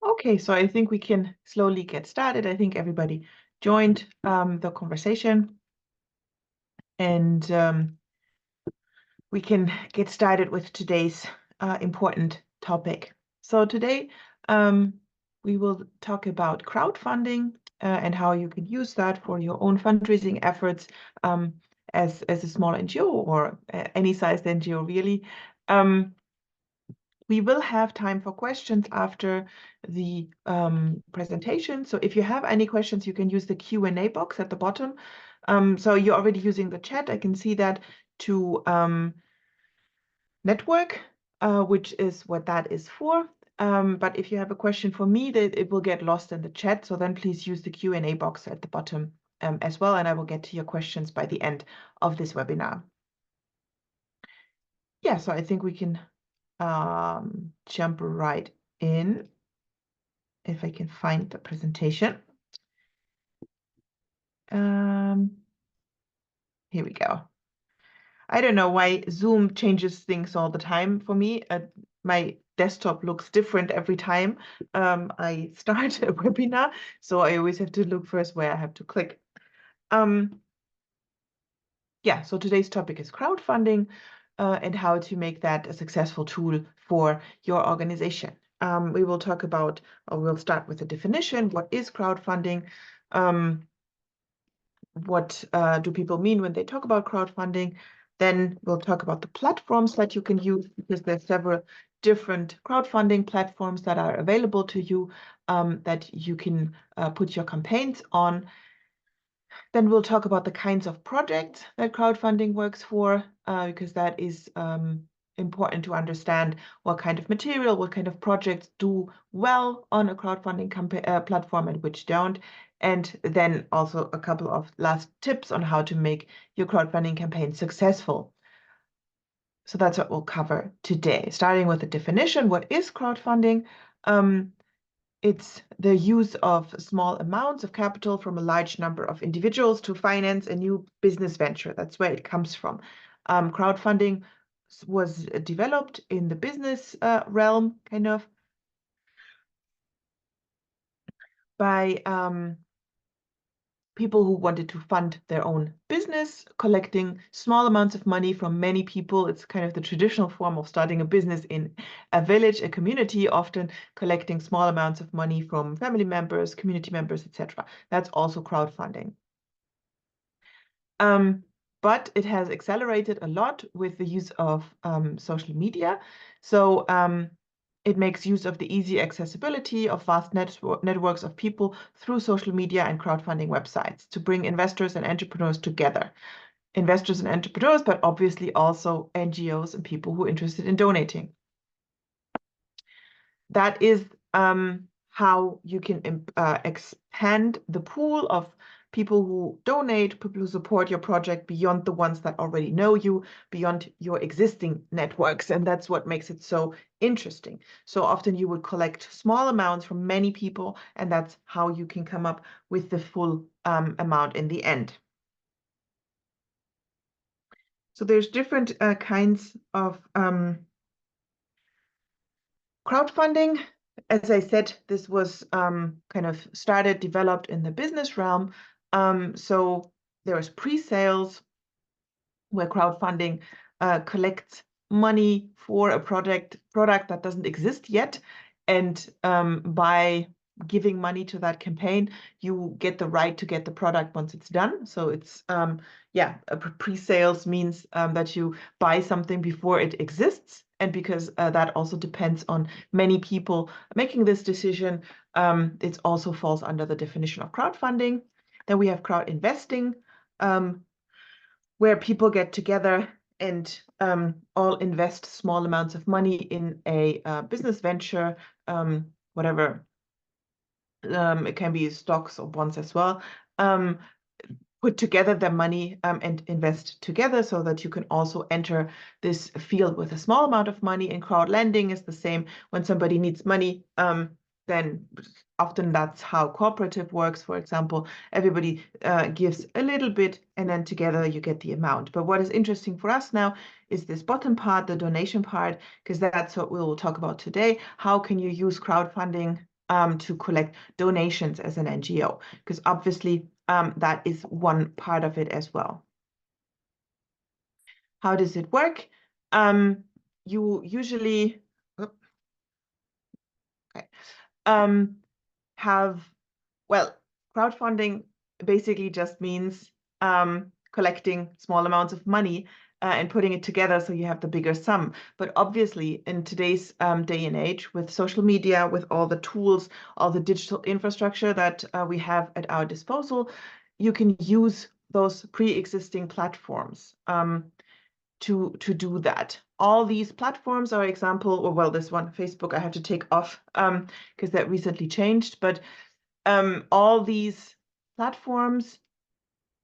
Okay, so I think we can slowly get started. I think everybody joined the conversation, and we can get started with today's important topic. So today we will talk about crowdfunding and how you can use that for your own fundraising efforts as a small NGO or any sized NGO really. We will have time for questions after the presentation. So if you have any questions, you can use the Q&A box at the bottom. So you're already using the chat. I can see that to network, which is what that is for. But if you have a question for me, that it will get lost in the chat. So then please use the Q&A box at the bottom as well, and I will get to your questions by the end of this webinar. Yeah, so I think we can jump right in if I can find the presentation. Here we go. I don't know why Zoom changes things all the time for me. My desktop looks different every time I start a webinar, so I always have to look first where I have to click. Yeah, so today's topic is crowdfunding and how to make that a successful tool for your organization. We will talk about, or we'll start with a definition. What is crowdfunding? What do people mean when they talk about crowdfunding? Then we'll talk about the platforms that you can use, because there's several different crowdfunding platforms that are available to you that you can put your campaigns on. Then we'll talk about the kinds of projects that crowdfunding works for, because that is important to understand what kind of material, what kind of projects do well on a crowdfunding platform and which don't. And then also a couple of last tips on how to make your crowdfunding campaign successful. So that's what we'll cover today, starting with the definition. What is crowdfunding? It's the use of small amounts of capital from a large number of individuals to finance a new business venture. That's where it comes from. Crowdfunding was developed in the business realm, kind of, by people who wanted to fund their own business, collecting small amounts of money from many people. It's kind of the traditional form of starting a business in a village, a community, often collecting small amounts of money from family members, community members, etc. That's also crowdfunding. But it has accelerated a lot with the use of social media. So it makes use of the easy accessibility of vast networks of people through social media and crowdfunding websites to bring investors and entrepreneurs together. Investors and entrepreneurs, but obviously also NGOs and people who are interested in donating. That is how you can expand the pool of people who donate, people who support your project beyond the ones that already know you, beyond your existing networks. And that's what makes it so interesting. So often you would collect small amounts from many people, and that's how you can come up with the full amount in the end. So there's different kinds of crowdfunding. As I said, this was kind of developed in the business realm. So there was pre-sales where crowdfunding collects money for a product that doesn't exist yet. And by giving money to that campaign, you get the right to get the product once it's done. So it's, pre-sales means that you buy something before it exists. And because that also depends on many people making this decision, it also falls under the definition of crowdfunding. Then we have crowd investing, where people get together and all invest small amounts of money in a business venture, whatever. It can be stocks or bonds as well. Put together their money and invest together, so that you can also enter this field with a small amount of money. And crowd lending is the same. When somebody needs money, then often that's how cooperative works. For example, everybody gives a little bit, and then together you get the amount. But what is interesting for us now is this bottom part, the donation part, because that's what we will talk about today. How can you use crowdfunding to collect donations as an NGO, because obviously that is one part of it as well. How does it work? You usually have, well, crowdfunding basically just means collecting small amounts of money and putting it together so you have the bigger sum. But obviously, in today's day and age, with social media, with all the tools, all the digital infrastructure that we have at our disposal, you can use those pre-existing platforms to do that. All these platforms are example, or well, this one, Facebook, I have to take off because that recently changed. But all these platforms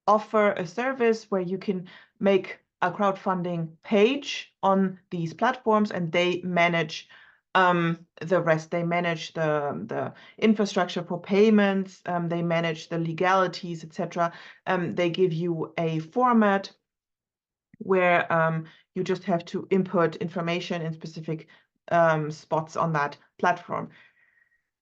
offer a service where you can make a crowdfunding page on these platforms, and they manage the rest. They manage the infrastructure for payments, they manage the legalities, etc. They give you a format where you just have to input information in specific spots on that platform.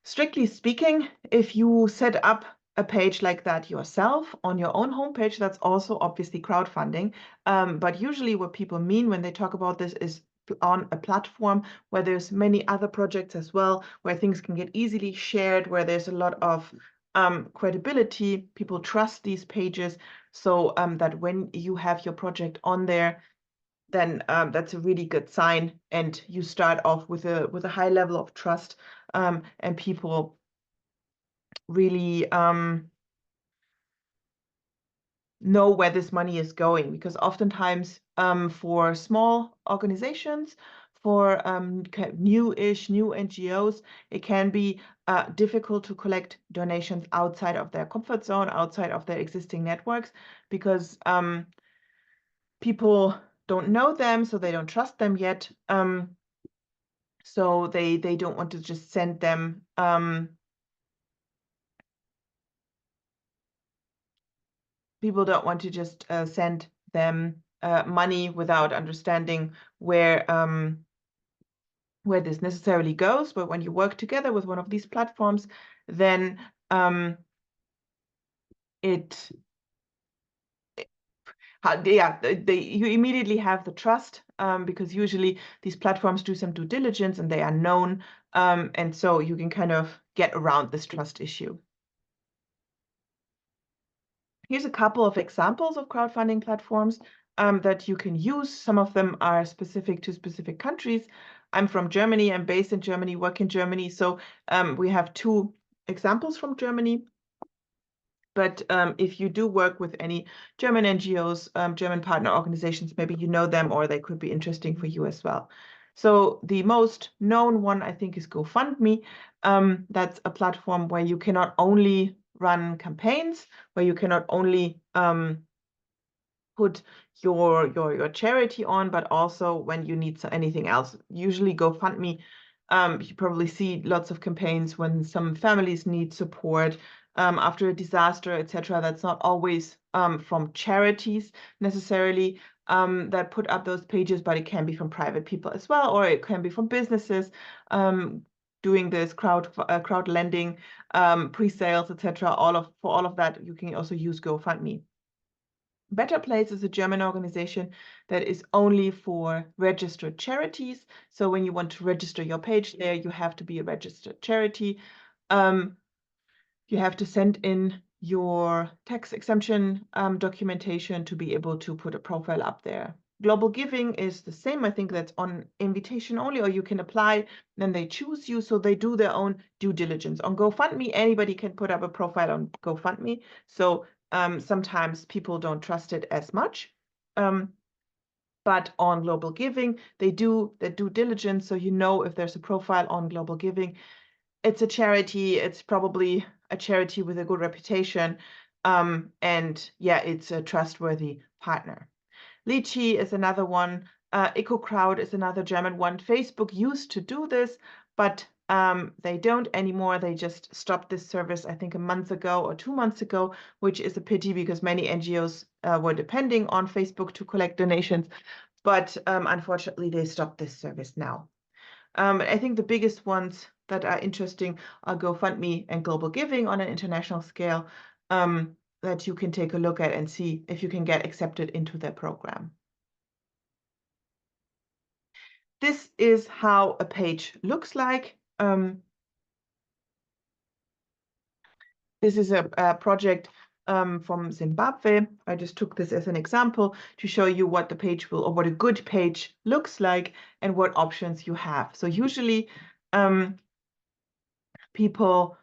Strictly speaking, if you set up a page like that yourself on your own homepage, that's also obviously crowdfunding. But usually what people mean when they talk about this is on a platform where there's many other projects as well, where things can get easily shared, where there's a lot of credibility. People trust these pages, so that when you have your project on there, then that's a really good sign, and you start off with a high level of trust, and people really know where this money is going, because oftentimes for small organizations, for new NGOs, it can be difficult to collect donations outside of their comfort zone, outside of their existing networks, because people don't know them, so they don't trust them yet. So they don't want to just send them people don't want to just send them money without understanding where this necessarily goes. But when you work together with one of these platforms, then you immediately have the trust, because usually these platforms do some due diligence and they are known, and so you can kind of get around this trust issue. Here's a couple of examples of crowdfunding platforms that you can use. Some of them are specific to specific countries. I'm from Germany, I'm based in Germany, work in Germany, so we have two examples from Germany. But if you do work with any German NGOs, German partner organizations, maybe you know them or they could be interesting for you as well. So the most known one, I think, is GoFundMe. That's a platform where you can not only run campaigns, where you can not only put your charity on, but also when you need anything else. Usually GoFundMe, you probably see lots of campaigns when some families need support after a disaster, etc. That's not always from charities necessarily that put up those pages, but it can be from private people as well, or it can be from businesses doing this crowd lending, pre-sales, etc. For all of that, you can also use GoFundMe. Better Place is a German organization that is only for registered charities. So when you want to register your page there, you have to be a registered charity. You have to send in your tax exemption documentation to be able to put a profile up there. Global Giving is the same. I think that's on invitation only, or you can apply, then they choose you, so they do their own due diligence. On GoFundMe, anybody can put up a profile on GoFundMe, so sometimes people don't trust it as much. But on Global Giving, they do the due diligence, so you know if there's a profile on Global Giving, it's a charity, it's probably a charity with a good reputation, and yeah, it's a trustworthy partner. Lychee is another one. EcoCrowd is another German one. Facebook used to do this, but they don't anymore. They just stopped this service, I think, a month ago or 2 months ago, which is a pity because many NGOs were depending on Facebook to collect donations. But unfortunately, they stopped this service now. I think the biggest ones that are interesting are GoFundMe and Global Giving on an international scale, that you can take a look at and see if you can get accepted into their program. This is how a page looks like. This is a project from Zimbabwe. I just took this as an example to show you what the page will, or what a good page looks like and what options you have. So usually people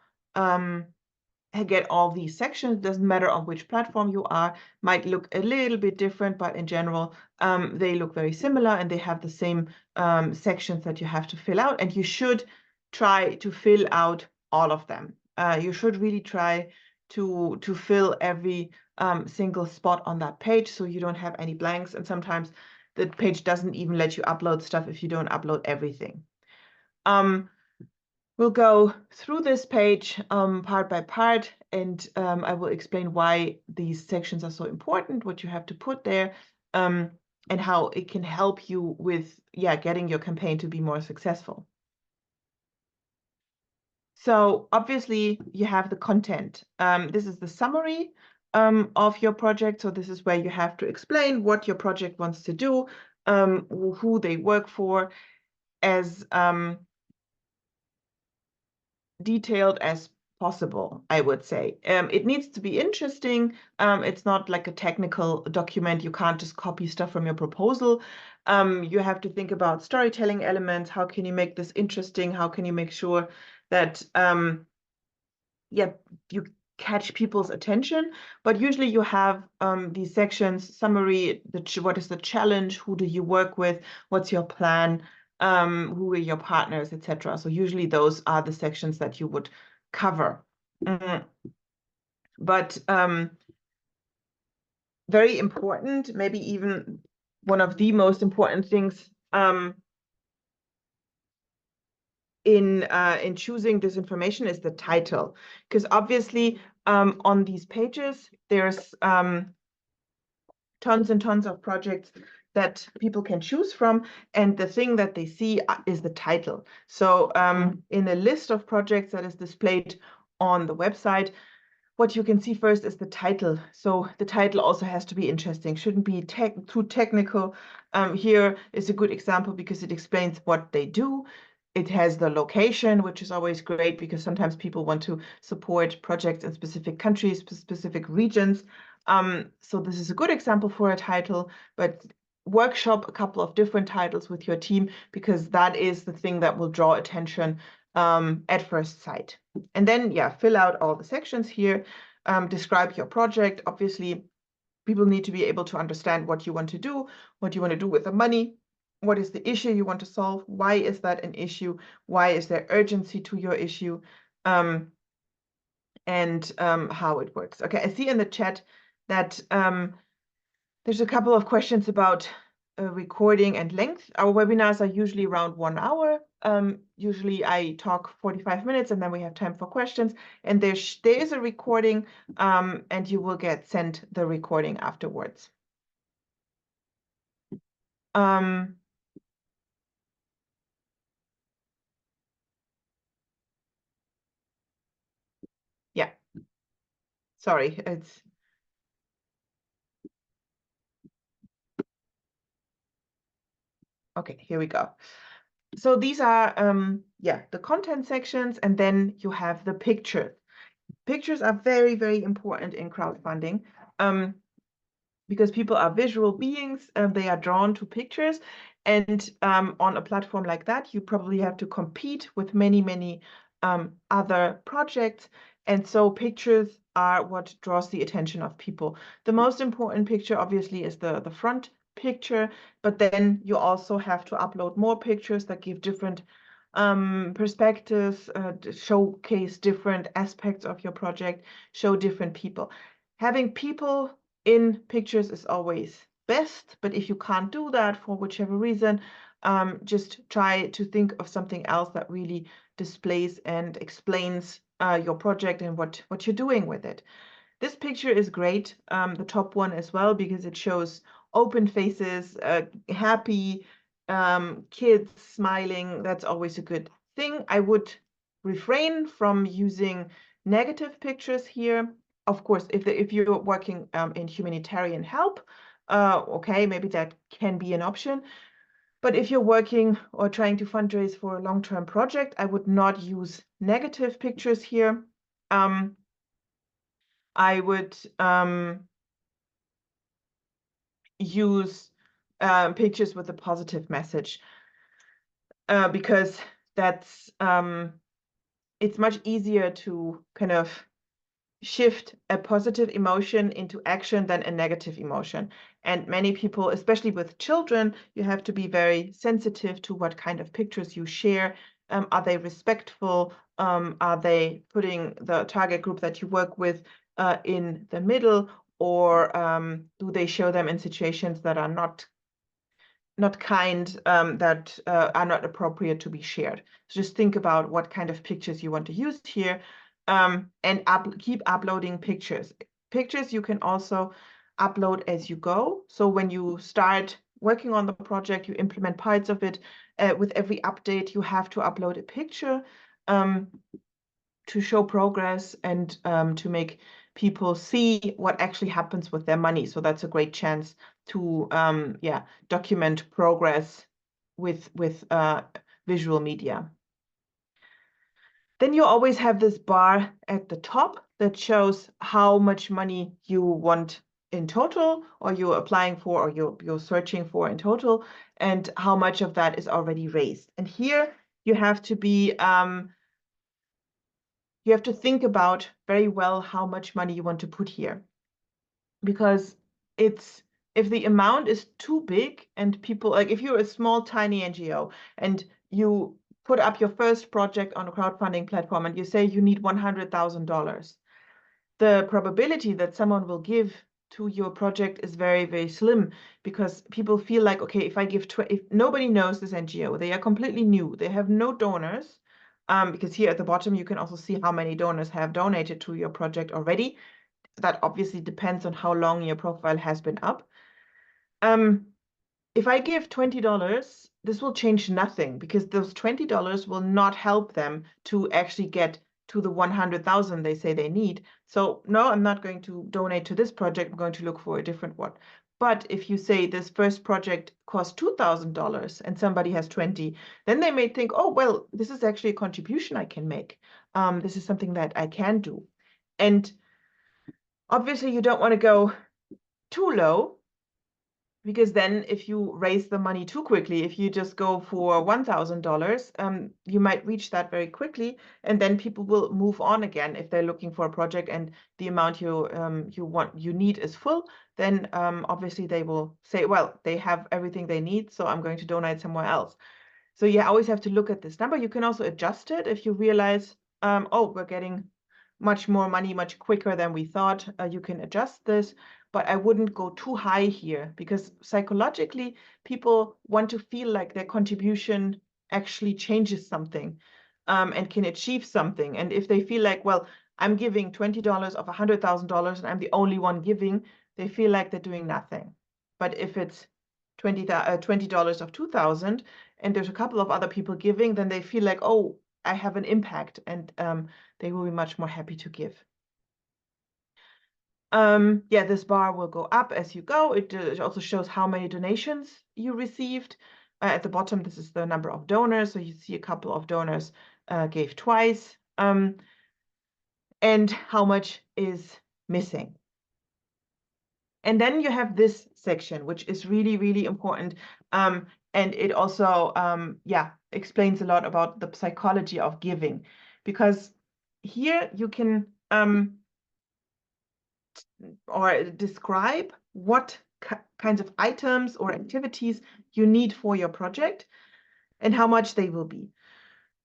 get all these sections. Doesn't matter on which platform you are, might look a little bit different, but in general, they look very similar and they have the same sections that you have to fill out, and you should try to fill out all of them. You should really try to fill every single spot on that page so you don't have any blanks, and sometimes the page doesn't even let you upload stuff if you don't upload everything. We'll go through this page part by part, and I will explain why these sections are so important, what you have to put there, and how it can help you with getting your campaign to be more successful. So obviously you have the content. This is the summary of your project. So this is where you have to explain what your project wants to do, who they work for, as detailed as possible, I would say. It needs to be interesting. It's not like a technical document. You can't just copy stuff from your proposal. You have to think about storytelling elements. How can you make this interesting? How can you make sure that you catch people's attention? But usually you have these sections: summary, what is the challenge, who do you work with, what's your plan, who are your partners, etc. So usually those are the sections that you would cover. But very important, maybe even one of the most important things in choosing this information is the title, because obviously on these pages there's tons and tons of projects that people can choose from, and the thing that they see is the title. So in a list of projects that is displayed on the website, what you can see first is the title. So the title also has to be interesting, shouldn't be too technical. Here is a good example because it explains what they do. It has the location, which is always great because sometimes people want to support projects in specific countries, specific regions. So this is a good example for a title, but workshop a couple of different titles with your team, because that is the thing that will draw attention at first sight. And then, fill out all the sections here, describe your project. Obviously, people need to be able to understand what you want to do, what you want to do with the money, what is the issue you want to solve, why is that an issue, why is there urgency to your issue, and how it works. Okay, I see in the chat that there's a couple of questions about recording and length. Our webinars are usually around 1 hour. Usually I talk 45 minutes and then we have time for questions. And there is a recording, and you will get sent the recording afterwards. Yeah, sorry, it's okay, here we go. So these are the content sections, and then you have the pictures. Pictures are very, very important in crowdfunding. Because people are visual beings, they are drawn to pictures, and on a platform like that, you probably have to compete with many, many other projects, and so pictures are what draws the attention of people. The most important picture, obviously, is the front picture, but then you also have to upload more pictures that give different perspectives, showcase different aspects of your project, show different people. Having people in pictures is always best, but if you can't do that for whichever reason, just try to think of something else that really displays and explains your project and what you're doing with it. This picture is great, the top one as well, because it shows open faces, happy kids smiling. That's always a good thing. I would refrain from using negative pictures here. Of course, if you're working in humanitarian help, okay, maybe that can be an option. But if you're working or trying to fundraise for a long-term project, I would not use negative pictures here. I would use pictures with a positive message because that's it's much easier to kind of shift a positive emotion into action than a negative emotion. And many people, especially with children, you have to be very sensitive to what kind of pictures you share. Are they respectful? Are they putting the target group that you work with in the middle? Or do they show them in situations that are not kind, that are not appropriate to be shared? So just think about what kind of pictures you want to use here, and keep uploading pictures. Pictures you can also upload as you go. So when you start working on the project, you implement parts of it, with every update, you have to upload a picture to show progress and to make people see what actually happens with their money. So that's a great chance to document progress with visual media. Then you always have this bar at the top that shows how much money you want in total, or you're applying for, or you're searching for in total, and how much of that is already raised. And here you have to be you have to think about very well how much money you want to put here, because if the amount is too big and people, like if you're a small tiny NGO and you put up your first project on a crowdfunding platform and you say you need $100,000, the probability that someone will give to your project is very, very slim, because people feel like, okay, if I give if nobody knows this NGO, they are completely new, they have no donors, because here at the bottom you can also see how many donors have donated to your project already. That obviously depends on how long your profile has been up. If I give $20, this will change nothing, because those $20 will not help them to actually get to the 100,000 they say they need. So no, I'm not going to donate to this project. I'm going to look for a different one. But if you say this first project costs $2,000 and somebody has 20, then they may think, oh, well, this is actually a contribution I can make. This is something that I can do. And obviously you don't want to go too low, because then if you raise the money too quickly, if you just go for $1,000, you might reach that very quickly, and then people will move on again. If they're looking for a project and the amount you need is full, then obviously they will say, well, they have everything they need, so I'm going to donate somewhere else. So you always have to look at this number. You can also adjust it if you realize, oh, we're getting much more money much quicker than we thought. You can adjust this, but I wouldn't go too high here, because psychologically people want to feel like their contribution actually changes something, and can achieve something. And if they feel like, well, I'm giving $20 of $100,000 and I'm the only one giving, they feel like they're doing nothing. But if it's $20 of 2,000 and there's a couple of other people giving, then they feel like, oh, I have an impact, and they will be much more happy to give. This bar will go up as you go. It also shows how many donations you received. At the bottom, this is the number of donors. So you see a couple of donors gave twice, and how much is missing. And then you have this section, which is really, really important. And it also, explains a lot about the psychology of giving, because here you can or describe what kinds of items or activities you need for your project and how much they will be.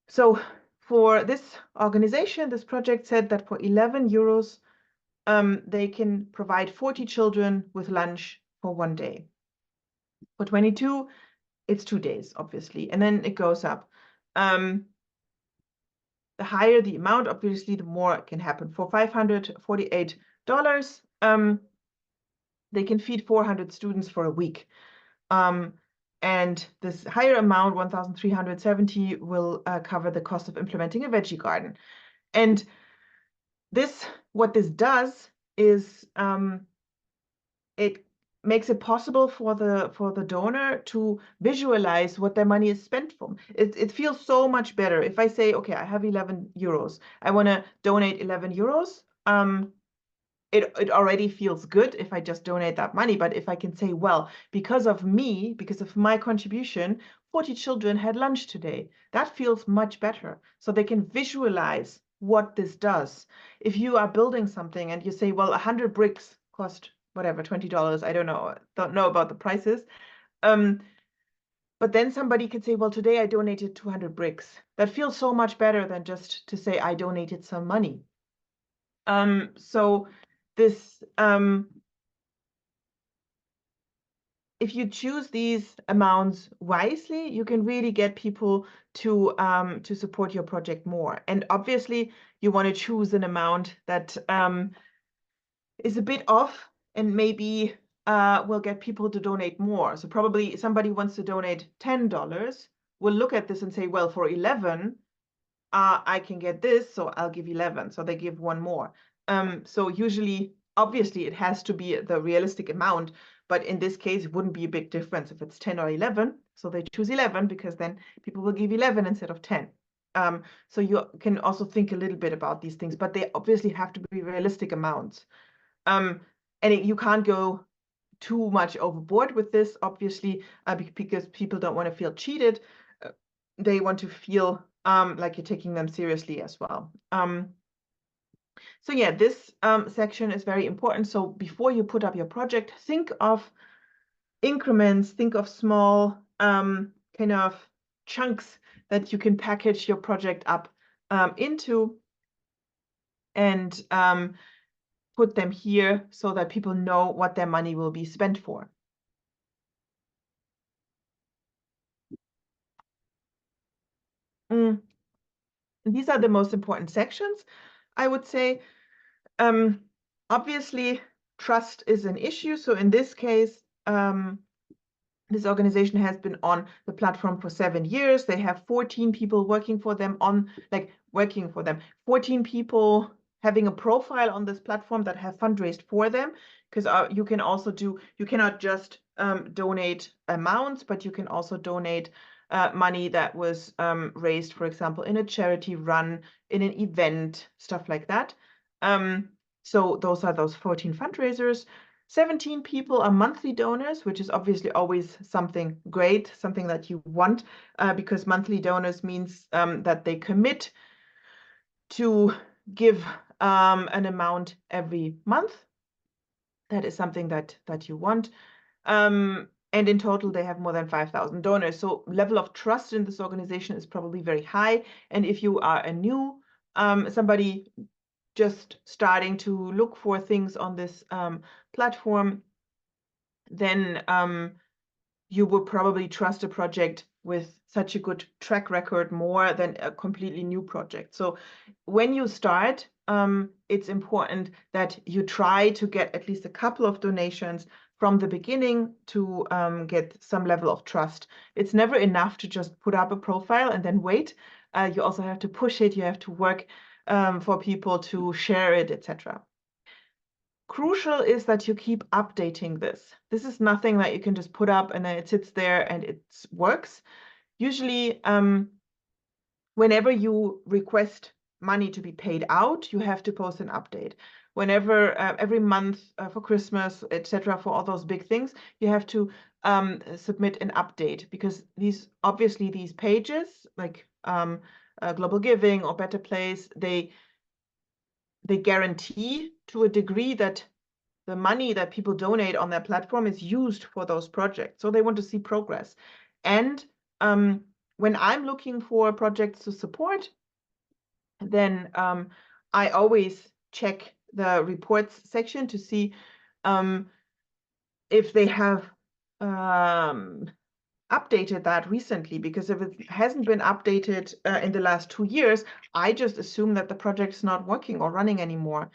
So for this organization, this project said that for 11 euros, they can provide 40 children with lunch for 1 day. For 22, it's 2 days, obviously, and then it goes up. The higher the amount, obviously, the more it can happen. For $548, they can feed 400 students for a week. And this higher amount, 1,370, will cover the cost of implementing a veggie garden. And what this does is it makes it possible for the donor to visualize what their money is spent from. It feels so much better if I say, okay, I have 11 euros. I want to donate 11 euros. It already feels good if I just donate that money. But if I can say, well, because of me, because of my contribution, 40 children had lunch today, that feels much better. So they can visualize what this does. If you are building something and you say, well, 100 bricks cost whatever, $20, I don't know about the prices. But then somebody could say, well, today I donated 200 bricks. That feels so much better than just to say I donated some money. So this, if you choose these amounts wisely, you can really get people to support your project more. And obviously, you want to choose an amount that is a bit off and maybe will get people to donate more. So probably somebody wants to donate $10, will look at this and say, well, for 11, I can get this, so I'll give 11. So they give one more. So usually, obviously, it has to be the realistic amount. But in this case, it wouldn't be a big difference if it's 10 or 11. So they choose 11 because then people will give 11 instead of 10. So you can also think a little bit about these things, but they obviously have to be realistic amounts. And you can't go too much overboard with this, obviously, because people don't want to feel cheated. They want to feel like you're taking them seriously as well. So yeah, this section is very important. So before you put up your project, think of increments, think of small kind of chunks that you can package your project up into, and put them here so that people know what their money will be spent for. These are the most important sections, I would say. Obviously, trust is an issue. So in this case, this organization has been on the platform for 7 years. They have 14 people working for them 14 people having a profile on this platform that have fundraised for them, because you cannot just donate amounts, but you can also donate money that was raised, for example, in a charity run, in an event, stuff like that. So those are those 14 fundraisers. 17 people are monthly donors, which is obviously always something great, something that you want, because monthly donors means that they commit to give an amount every month. That is something that you want. And in total, they have more than 5,000 donors. So level of trust in this organization is probably very high. And if you are a new somebody just starting to look for things on this platform, then you would probably trust a project with such a good track record more than a completely new project. So when you start, it's important that you try to get at least a couple of donations from the beginning to get some level of trust. It's never enough to just put up a profile and then wait. You also have to push it. You have to work for people to share it, etc. Crucial is that you keep updating this. This is nothing that you can just put up and then it sits there and it works. Usually, whenever you request money to be paid out, you have to post an update. Whenever, every month for Christmas, etc., for all those big things, you have to submit an update, because these pages, like Global Giving or Better Place, they guarantee to a degree that the money that people donate on their platform is used for those projects. So they want to see progress. And when I'm looking for projects to support, then I always check the reports section to see if they have updated that recently, because if it hasn't been updated in the last 2 years, I just assume that the project is not working or running anymore.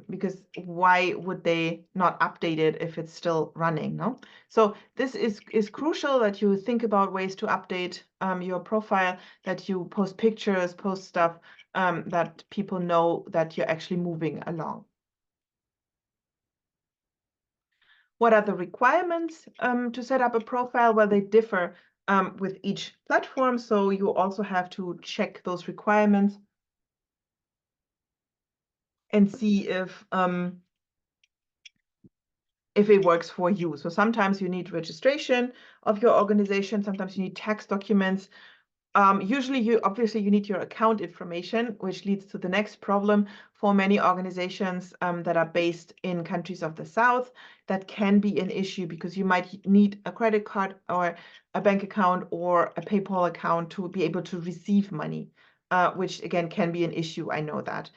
because why would they not update it if it's still running, no? So this is crucial that you think about ways to update your profile, that you post pictures, post stuff, that people know that you're actually moving along. What are the requirements to set up a profile? Well, they differ with each platform, so you also have to check those requirements and see if it works for you. So sometimes you need registration of your organization, sometimes you need tax documents. Usually you need your account information, which leads to the next problem for many organizations that are based in countries of the South. That can be an issue because you might need a credit card or a bank account or a PayPal account to be able to receive money, which again can be an issue. I know that.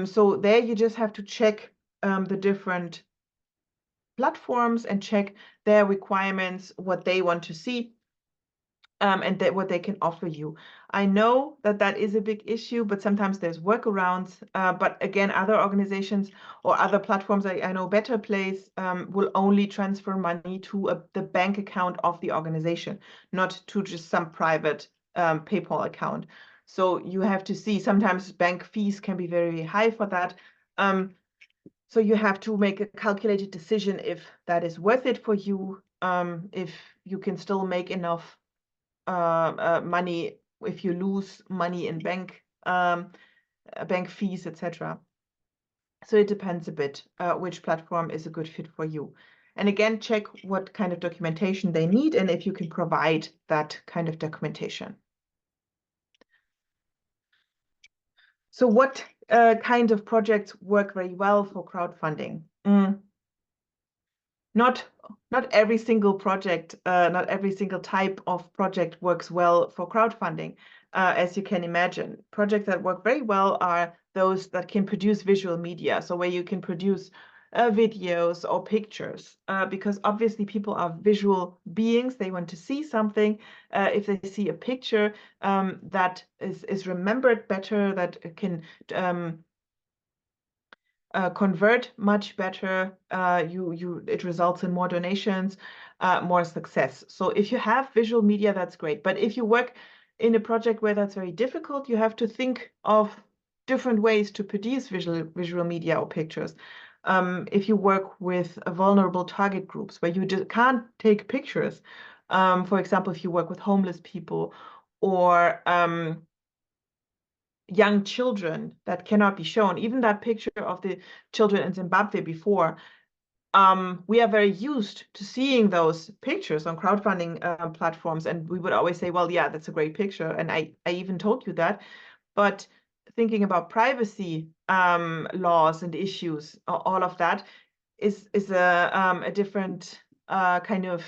So there you just have to check the different platforms and check their requirements, what they want to see, and what they can offer you. I know that that is a big issue, but sometimes there's workarounds. But again, other organizations or other platforms, I know Better Place will only transfer money to the bank account of the organization, not to just some private PayPal account. So you have to see, sometimes bank fees can be very high for that. So you have to make a calculated decision if that is worth it for you, if you can still make enough money if you lose money in bank fees, etc. So it depends a bit which platform is a good fit for you. And again, check what kind of documentation they need and if you can provide that kind of documentation. So what kind of projects work very well for crowdfunding? Not every single project, not every single type of project works well for crowdfunding. As you can imagine, projects that work very well are those that can produce visual media. So where you can produce videos or pictures, because obviously people are visual beings. They want to see something. If they see a picture that is remembered better, that can convert much better. It results in more donations, more success. So if you have visual media, that's great. But if you work in a project where that's very difficult, you have to think of different ways to produce visual media or pictures. If you work with vulnerable target groups where you just can't take pictures, for example, if you work with homeless people or young children that cannot be shown. Even that picture of the children in Zimbabwe before, we are very used to seeing those pictures on crowdfunding platforms, and we would always say, well, yeah, that's a great picture, and I even told you that. But thinking about privacy laws and issues, all of that is a different kind of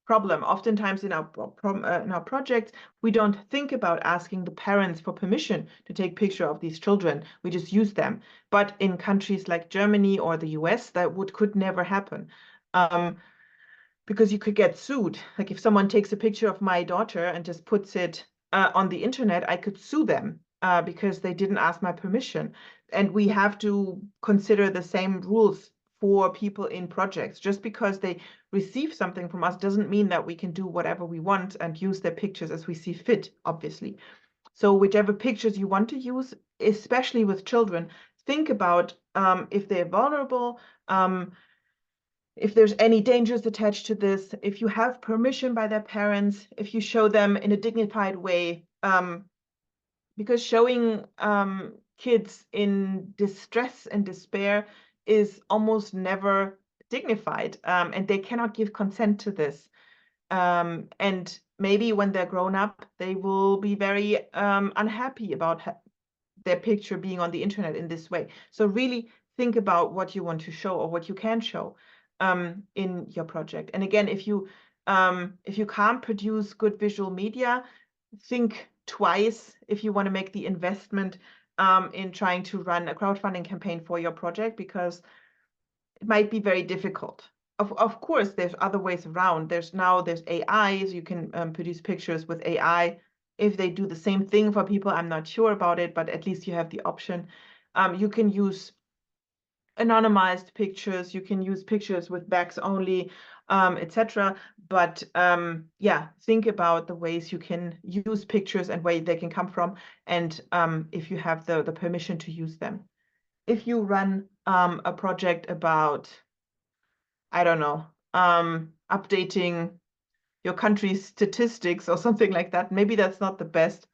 problem. Oftentimes in our projects, we don't think about asking the parents for permission to take picture of these children. We just use them. But in countries like Germany or the US, that could never happen. Because you could get sued. Like if someone takes a picture of my daughter and just puts it on the internet, I could sue them because they didn't ask my permission. And we have to consider the same rules for people in projects. Just because they receive something from us doesn't mean that we can do whatever we want and use their pictures as we see fit, obviously. So whichever pictures you want to use, especially with children, think about if they're vulnerable, if there's any dangers attached to this, if you have permission by their parents, if you show them in a dignified way, because showing kids in distress and despair is almost never dignified, and they cannot give consent to this. And maybe when they're grown up, they will be very unhappy about their picture being on the internet in this way. So really think about what you want to show or what you can show in your project. And again, if you can't produce good visual media, think twice if you want to make the investment in trying to run a crowdfunding campaign for your project, because it might be very difficult. Of course, there's other ways around. There's AI, so you can produce pictures with AI. If they do the same thing for people, I'm not sure about it, but at least you have the option. You can use anonymized pictures. You can use pictures with backs only, etc. But yeah, think about the ways you can use pictures and where they can come from, and if you have the permission to use them. If you run a project about, I don't know, updating your country's statistics or something like that, maybe that's not the best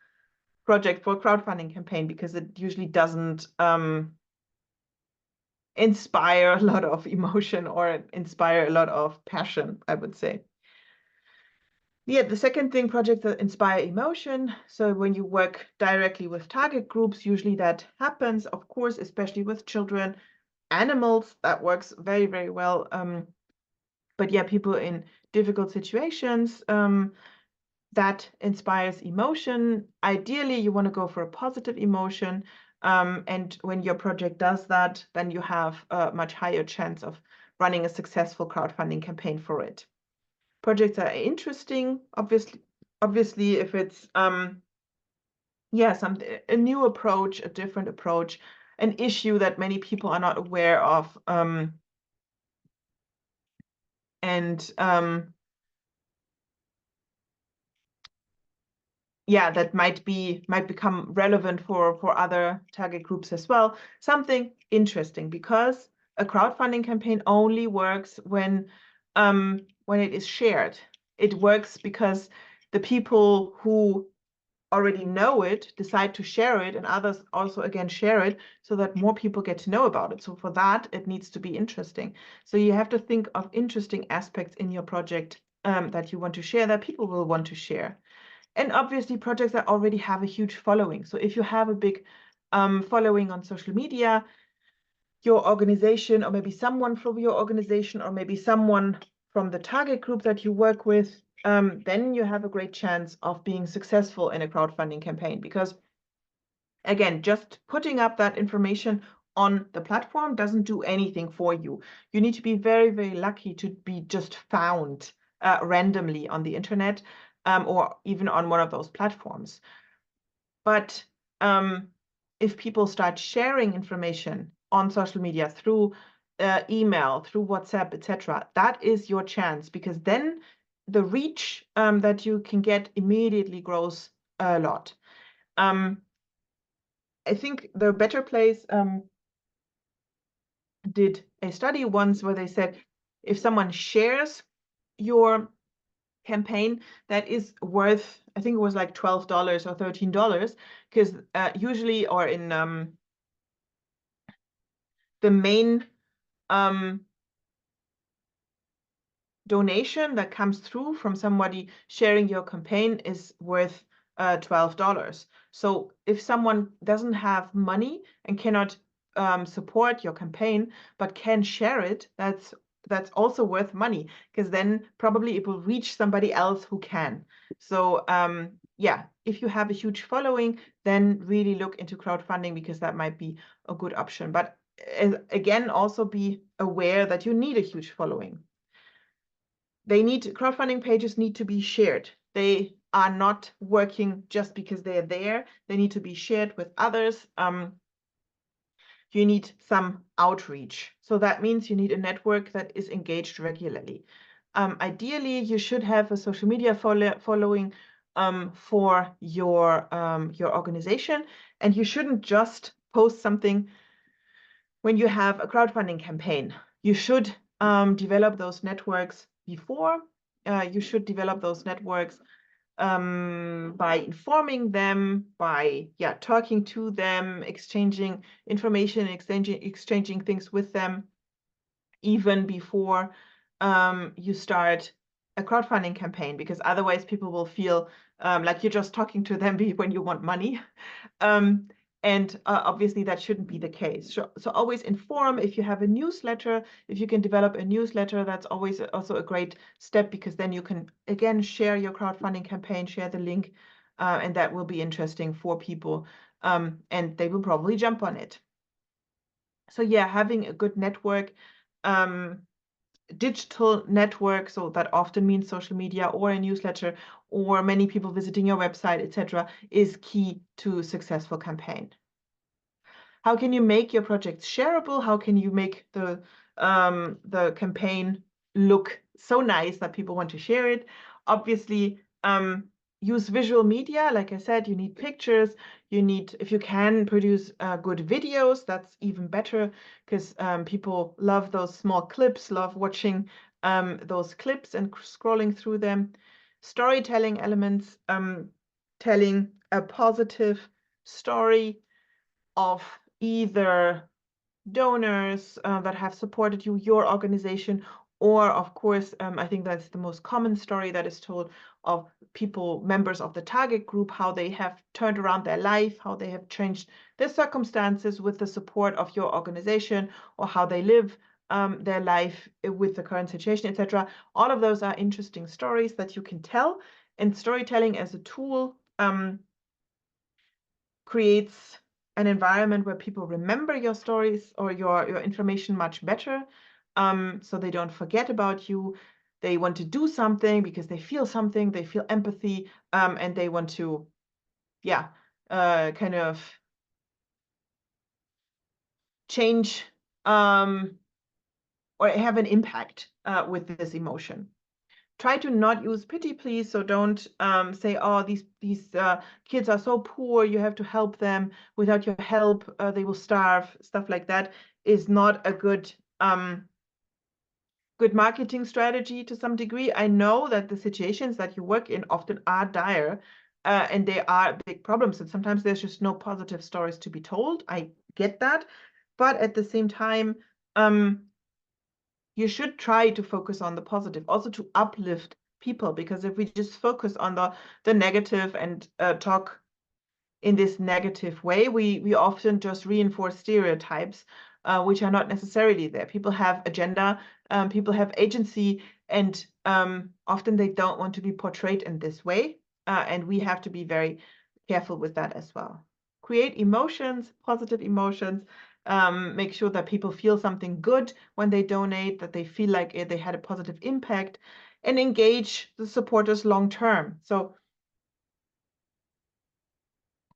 project for a crowdfunding campaign, because it usually doesn't inspire a lot of emotion or inspire a lot of passion, I would say. Yeah, the second thing, projects that inspire emotion. So when you work directly with target groups, usually that happens, of course, especially with children, animals, that works very, very well. But yeah, people in difficult situations, that inspires emotion. Ideally, you want to go for a positive emotion. And when your project does that, then you have a much higher chance of running a successful crowdfunding campaign for it. Projects are interesting, obviously, if it's yeah, a new approach, a different approach, an issue that many people are not aware of, and yeah, that might become relevant for other target groups as well. Something interesting, because a crowdfunding campaign only works when it is shared. It works because the people who already know it decide to share it, and others also again share it, so that more people get to know about it. So for that, it needs to be interesting. So you have to think of interesting aspects in your project that you want to share, that people will want to share. And obviously projects that already have a huge following. So if you have a big following on social media, your organization, or maybe someone from your organization, or maybe someone from the target group that you work with, then you have a great chance of being successful in a crowdfunding campaign. Because again, just putting up that information on the platform doesn't do anything for you. You need to be very, very lucky to be just found randomly on the internet, or even on one of those platforms. But if people start sharing information on social media through email, through WhatsApp, etc., that is your chance, because then the reach that you can get immediately grows a lot. I think the Better Place did a study once where they said, if someone shares your campaign, that is worth, I think it was like $12 or $13, because usually, or in the main donation that comes through from somebody sharing your campaign is worth $12. So if someone doesn't have money and cannot support your campaign, but can share it, that's also worth money, because then probably it will reach somebody else who can. So yeah, if you have a huge following, then really look into crowdfunding, because that might be a good option. But again, also be aware that you need a huge following. Crowdfunding pages need to be shared. They are not working just because they're there. They need to be shared with others. You need some outreach. So that means you need a network that is engaged regularly. Ideally, you should have a social media following for your organization, and you shouldn't just post something when you have a crowdfunding campaign. You should develop those networks before. You should develop those networks by informing them, by talking to them, exchanging information, exchanging things with them, even before you start a crowdfunding campaign, because otherwise people will feel like you're just talking to them when you want money. And obviously that shouldn't be the case. So always inform. If you have a newsletter, if you can develop a newsletter, that's always also a great step, because then you can, again, share your crowdfunding campaign, share the link, and that will be interesting for people, and they will probably jump on it. So yeah, having a good network, digital network, so that often means social media or a newsletter or many people visiting your website, etc., is key to a successful campaign. How can you make your projects shareable? How can you make the campaign look so nice that people want to share it? Obviously, use visual media. Like I said, you need pictures. You need, if you can, produce good videos. That's even better, because people love those small clips, love watching those clips and scrolling through them. Storytelling elements, telling a positive story of either donors that have supported you, your organization, or of course, I think that's the most common story that is told, of people, members of the target group, how they have turned around their life, how they have changed their circumstances with the support of your organization, or how they live their life with the current situation, etc. All of those are interesting stories that you can tell, and storytelling as a tool creates an environment where people remember your stories or your information much better, so they don't forget about you. They want to do something because they feel something, they feel empathy, and they want to, yeah, kind of change or have an impact with this emotion. Try to not use pity, please. So don't say, oh, these kids are so poor, you have to help them. Without your help, they will starve. Stuff like that is not a good good marketing strategy to some degree. I know that the situations that you work in often are dire, and they are big problems. And sometimes there's just no positive stories to be told. I get that. But at the same time, you should try to focus on the positive, also to uplift people, because if we just focus on the negative and talk in this negative way, we often just reinforce stereotypes, which are not necessarily there. People have agenda, people have agency, and often they don't want to be portrayed in this way, and we have to be very careful with that as well. Create emotions, positive emotions. Make sure that people feel something good when they donate, that they feel like they had a positive impact, and engage the supporters long term. So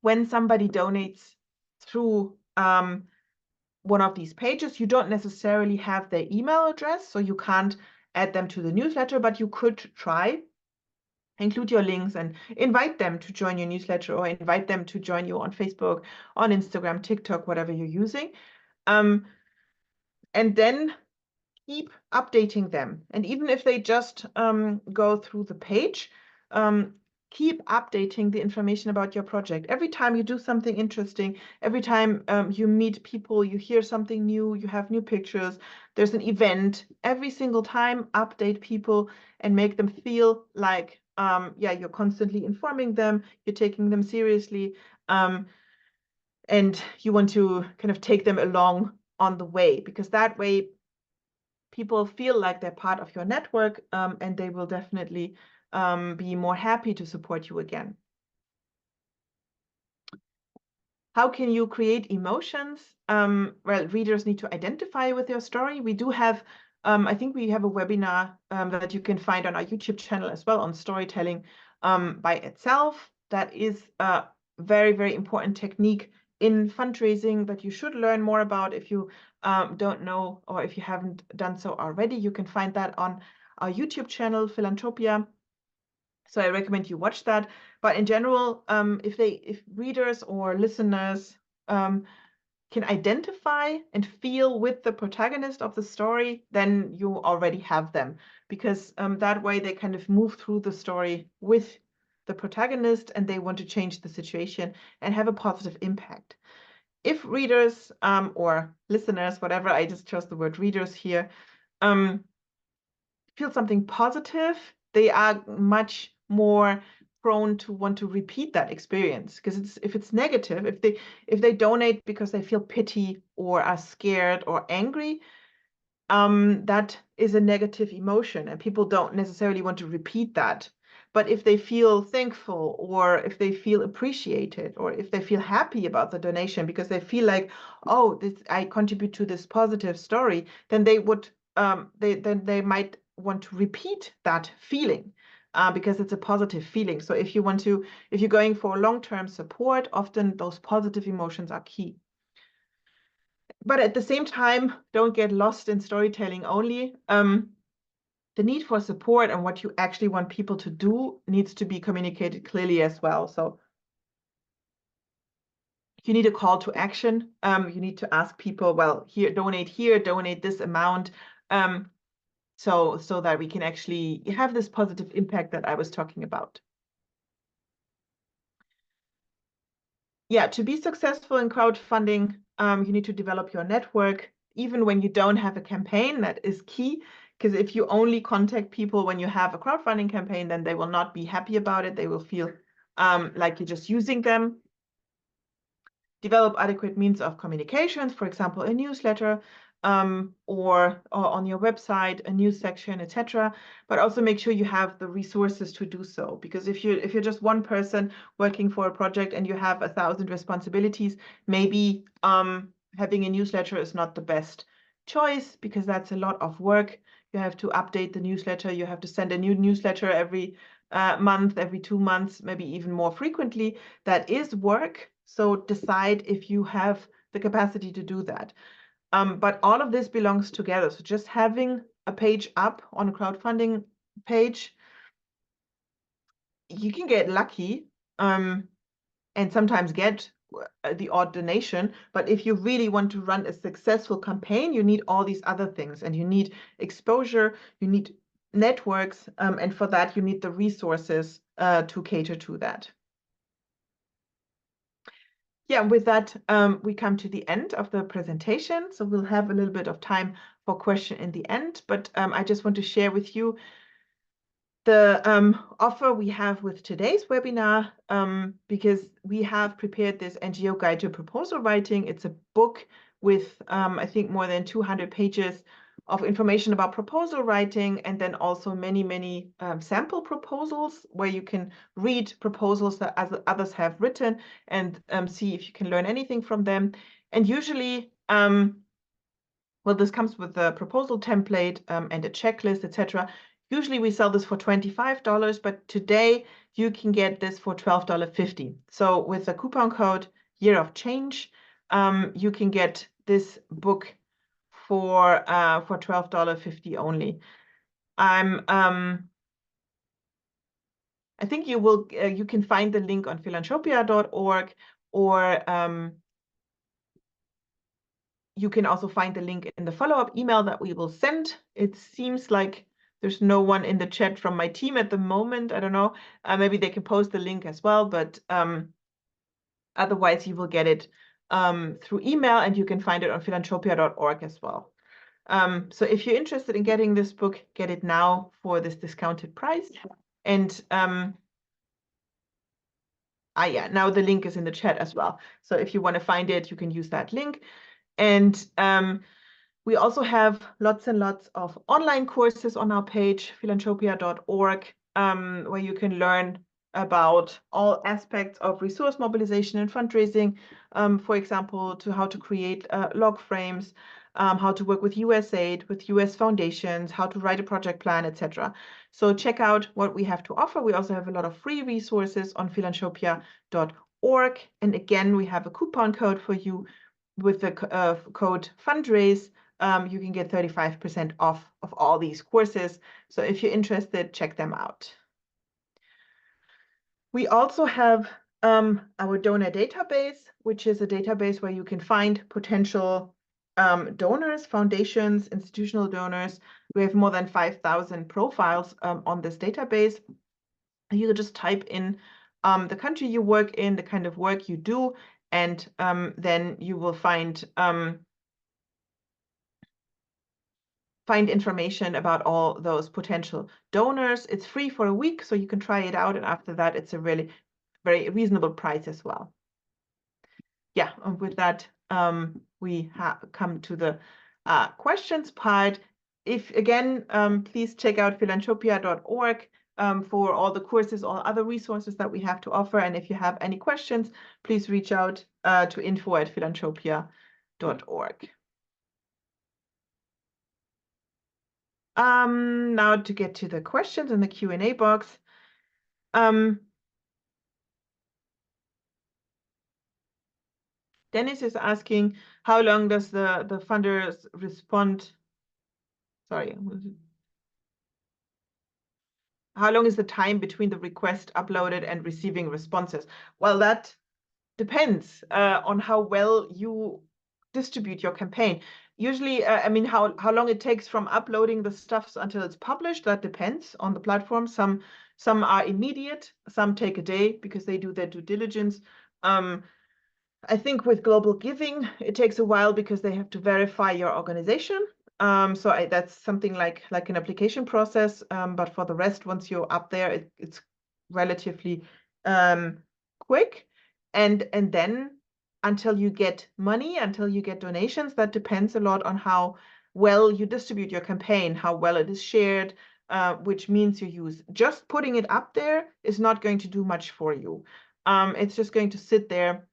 when somebody donates through one of these pages, you don't necessarily have their email address, so you can't add them to the newsletter, but you could try. Include your links and invite them to join your newsletter, or invite them to join you on Facebook, on Instagram, TikTok, whatever you're using. And then keep updating them. And even if they just go through the page, keep updating the information about your project. Every time you do something interesting, every time you meet people, you hear something new, you have new pictures, there's an event, every single time update people and make them feel like, yeah, you're constantly informing them, you're taking them seriously, and you want to kind of take them along on the way, because that way people feel like they're part of your network, and they will definitely be more happy to support you again. How can you create emotions? Well, readers need to identify with your story. We do have, I think we have a webinar that you can find on our YouTube channel as well, on storytelling by itself. That is a very, very important technique in fundraising that you should learn more about. If you don't know, or if you haven't done so already, you can find that on our YouTube channel, Philanthropia. So I recommend you watch that. But in general, if readers or listeners can identify and feel with the protagonist of the story, then you already have them, because that way they kind of move through the story with the protagonist, and they want to change the situation and have a positive impact. If readers or listeners, whatever, I just chose the word readers here, feel something positive, they are much more prone to want to repeat that experience. Because if it's negative, if they donate because they feel pity or are scared or angry, that is a negative emotion, and people don't necessarily want to repeat that. But if they feel thankful, or if they feel appreciated, or if they feel happy about the donation because they feel like, oh, I contribute to this positive story, then they would they might want to repeat that feeling, because it's a positive feeling. So if you're going for long-term support, often those positive emotions are key. But at the same time, don't get lost in storytelling only. The need for support and what you actually want people to do needs to be communicated clearly as well. So you need a call to action. You need to ask people, well, here, donate this amount. So that we can actually have this positive impact that I was talking about. Yeah, to be successful in crowdfunding, you need to develop your network. Even when you don't have a campaign, that is key. Because if you only contact people when you have a crowdfunding campaign, then they will not be happy about it. They will feel like you're just using them. Develop adequate means of communications, for example, a newsletter, or on your website, a news section, etc. But also make sure you have the resources to do so. Because if you're just one person working for a project and you have 1,000 responsibilities, maybe having a newsletter is not the best choice, because that's a lot of work. You have to update the newsletter. You have to send a new newsletter every month, every 2 months, maybe even more frequently. That is work. So decide if you have the capacity to do that. But all of this belongs together. So just having a page up on a crowdfunding page, you can get lucky and sometimes get the odd donation. But if you really want to run a successful campaign, you need all these other things, and you need exposure, you need networks, and for that you need the resources to cater to that. Yeah, with that, we come to the end of the presentation. So we'll have a little bit of time for question in the end, but I just want to share with you the offer we have with today's webinar, because we have prepared this NGO Guide to Proposal Writing. It's a book with, I think, more than 200 pages of information about proposal writing, and then also many sample proposals where you can read proposals that others have written and see if you can learn anything from them. And usually, well, this comes with a proposal template and a checklist, etc. Usually we sell this for $25, but today you can get this for $12.50. So with the coupon code Year of Change, you can get this book for $12.50 only. I think you can find the link on philanthropia.org, or you can also find the link in the follow-up email that we will send. It seems like there's no one in the chat from my team at the moment. I don't know. Maybe they can post the link as well, but otherwise you will get it through email, and you can find it on philanthropia.org as well. So if you're interested in getting this book, get it now for this discounted price. And yeah, now the link is in the chat as well. So if you want to find it, you can use that link. And we also have lots and lots of online courses on our page, philanthropia.org, where you can learn about all aspects of resource mobilization and fundraising, for example, to how to create log frames, how to work with USAID, with US foundations, how to write a project plan, etc. So check out what we have to offer. We also have a lot of free resources on philanthropia.org. And again, we have a coupon code for you with the code fundraise. You can get 35% off of all these courses. So if you're interested, check them out. We also have our donor database, which is a database where you can find potential donors, foundations, institutional donors. We have more than 5,000 profiles on this database. You just type in the country you work in, the kind of work you do, and then you will find information about all those potential donors. It's free for a week, so you can try it out, and after that, it's a really very reasonable price as well. Yeah, and with that, we come to the questions part. If again, please check out philanthropia.org for all the courses, all other resources that we have to offer. And if you have any questions, please reach out to info@philanthropia.org. Now to get to the questions in the Q&A box. Dennis is asking, how long does the funders respond? Sorry. How long is the time between the request uploaded and receiving responses? Well, that depends on how well you distribute your campaign. Usually, I mean, how long it takes from uploading the stuff until it's published, that depends on the platform. Some are immediate, some take a day because they do their due diligence. I think with global giving, it takes a while because they have to verify your organization. So that's something like an application process. But for the rest, once you're up there, it's relatively quick. And then until you get money, until you get donations, that depends a lot on how well you distribute your campaign, how well it is shared, which means you use. Just putting it up there is not going to do much for you. It's just going to sit there.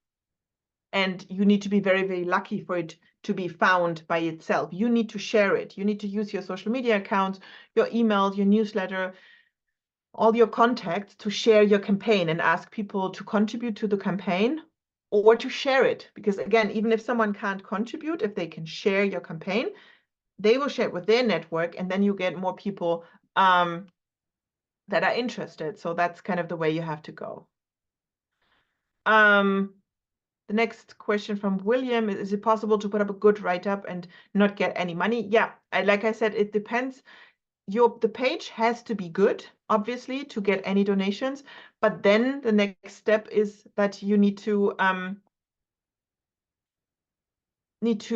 And you need to be very, very lucky for it to be found by itself. You need to share it. You need to use your social media accounts, your email, your newsletter, all your contacts to share your campaign and ask people to contribute to the campaign or to share it. Because again, even if someone can't contribute, if they can share your campaign, they will share it with their network, and then you get more people that are interested. So that's kind of the way you have to go. The next question from William is it possible to put up a good write-up and not get any money? Yeah, like I said, it depends. The page has to be good, obviously, to get any donations. But then the next step is that you need to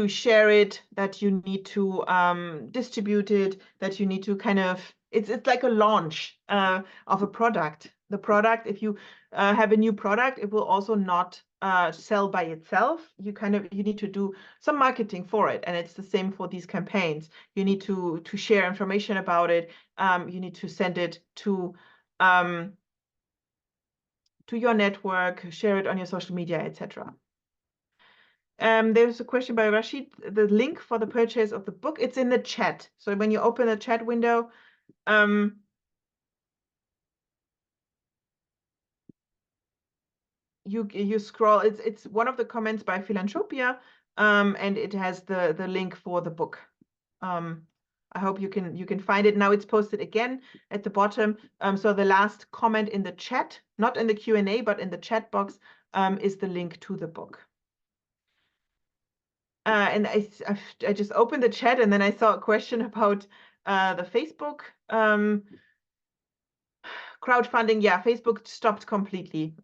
share it, that you need to distribute it, that you need to kind of, it's like a launch of a product. The product, if you have a new product, it will also not sell by itself. You need to do some marketing for it, and it's the same for these campaigns. You need to share information about it. You need to send it to your network, share it on your social media, etc. There's a question by Rashid. The link for the purchase of the book, it's in the chat. So when you open the chat window, you scroll. It's one of the comments by Philanthropia, and it has the link for the book. I hope you can find it. Now it's posted again at the bottom. So the last comment in the chat, not in the Q&A, but in the chat box, is the link to the book. And I just opened the chat, and then I saw a question about the Facebook crowdfunding. Yeah, Facebook stopped completely.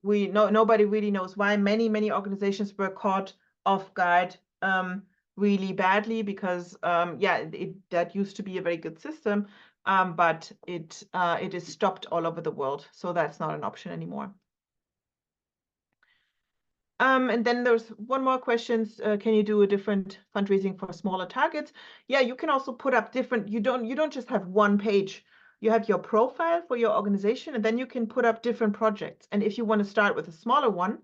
Nobody really knows why. Many organizations were caught off guard really badly because that used to be a very good system, but it is stopped all over the world, so that's not an option anymore. And then there's one more question. Can you do a different fundraising for smaller targets? Yeah, you can also put up different. You don't just have one page. You have your profile for your organization, and then you can put up different projects. And if you want to start with a smaller one,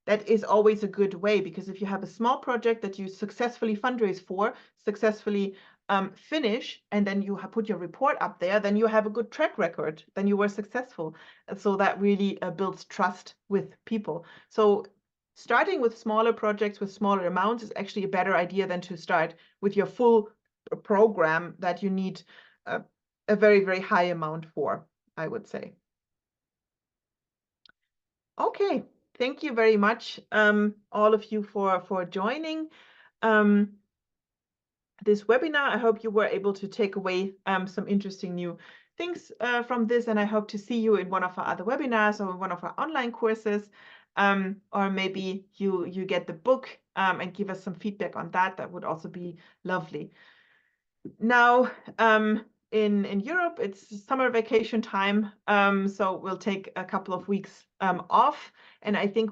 that is always a good way, because if you have a small project that you successfully fundraise for, successfully finish, and then you put your report up there, then you have a good track record. Then you were successful. And so that really builds trust with people. So starting with smaller projects with smaller amounts is actually a better idea than to start with your full program that you need a very, very high amount for, I would say. Okay, thank you very much, all of you, for joining this webinar. I hope you were able to take away some interesting new things from this, and I hope to see you in one of our other webinars or one of our online courses. Or maybe you get the book and give us some feedback on that. That would also be lovely. Now, in Europe, it's summer vacation time, so we'll take a couple of weeks off, and I think